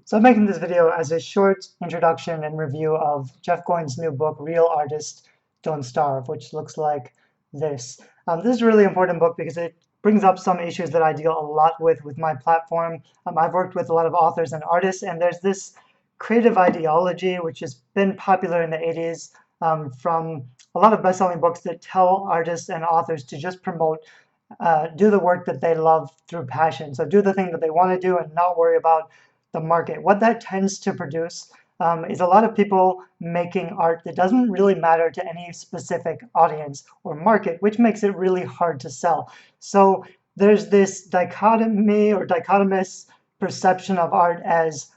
So I'm making this video as a short introduction and review of Jeff Goins' new book, Real Artists Don't Starve, which looks like this. This is a really important book because it brings up some issues that I deal a lot with my platform. I've worked with a lot of authors and artists, and there's this creative ideology which has been popular in the 80s from a lot of best-selling books that tell artists and authors to just promote do the work that they love through passion. So do the thing that they want to do and not worry about the market. What that tends to produce is a lot of people making art that doesn't really matter to any specific audience or market, which makes it really hard to sell. So there's this dichotomy or dichotomous perception of art as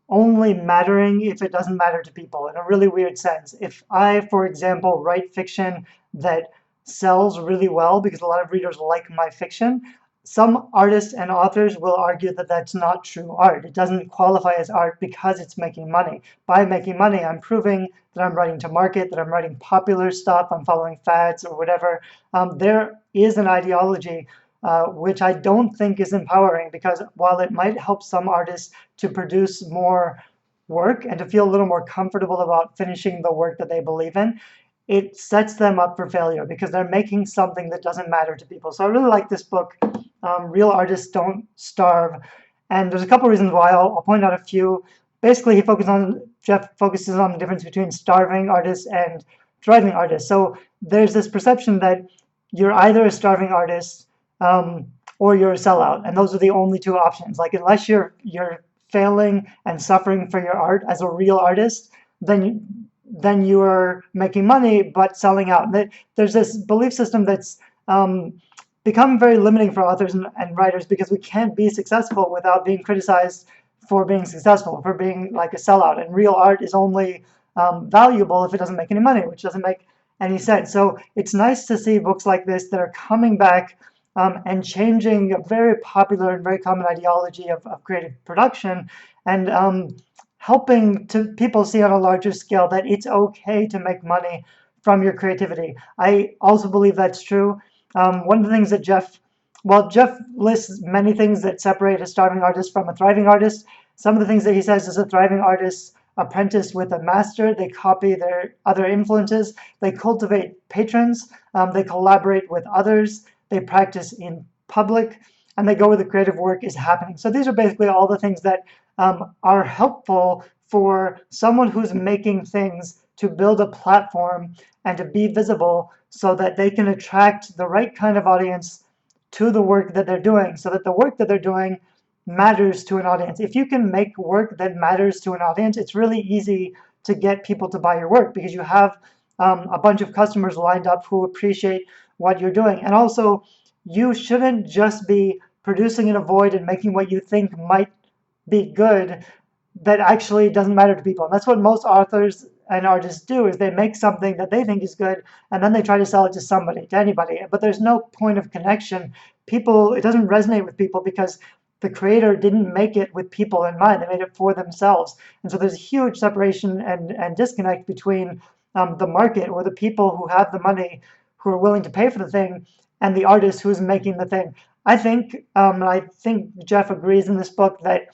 only mattering if it doesn't matter to people in a really weird sense. If I, for example, write fiction that sells really well because a lot of readers like my fiction, some artists and authors will argue that that's not true art. It doesn't qualify as art because it's making money. By making money, I'm proving that I'm writing to market, that I'm writing popular stuff, I'm following fads or whatever. There is an ideology which I don't think is empowering, because while it might help some artists to produce more work and to feel a little more comfortable about finishing the work that they believe in, it sets them up for failure because they're making something that doesn't matter to people. So I really like this book, Real Artists Don't Starve. And there's a couple reasons why. I'll point out a few. Basically, Jeff focuses on the difference between starving artists and thriving artists. So there's this perception that you're either a starving artist or you're a sellout, and those are the only two options. Like, unless you're failing and suffering for your art as a real artist, then you are making money but selling out. There's this belief system that's become very limiting for authors and writers, because we can't be successful without being criticized for being successful, for being like a sellout. And real art is only valuable if it doesn't make any money, which doesn't make any sense. So it's nice to see books like this that are coming back and changing a very popular and very common ideology of creative production, and helping to people see on a larger scale that it's okay to make money from your creativity. I also believe that's true. One of the things that Jeff lists many things that separate a starving artist from a thriving artist. Some of the things that he says is a thriving artist apprentice with a master. They copy their other influences. They cultivate patrons. They collaborate with others. They practice in public, and they go where the creative work is happening. So these are basically all the things that are helpful for someone who's making things to build a platform and to be visible so that they can attract the right kind of audience to the work that they're doing, so that the work that they're doing matters to an audience. If you can make work that matters to an audience, it's really easy to get people to buy your work, because you have a bunch of customers lined up who appreciate what you're doing. And also, you shouldn't just be producing in a void and making what you think might be good that actually doesn't matter to people. And that's what most authors and artists do, is they make something that they think is good, and then they try to sell it to somebody, to anybody. But there's no point of connection. It doesn't resonate with people because the creator didn't make it with people in mind. They made it for themselves. And so there's a huge separation and disconnect between the market, or the people who have the money, who are willing to pay for the thing, and the artist who's making the thing. I think Jeff agrees in this book that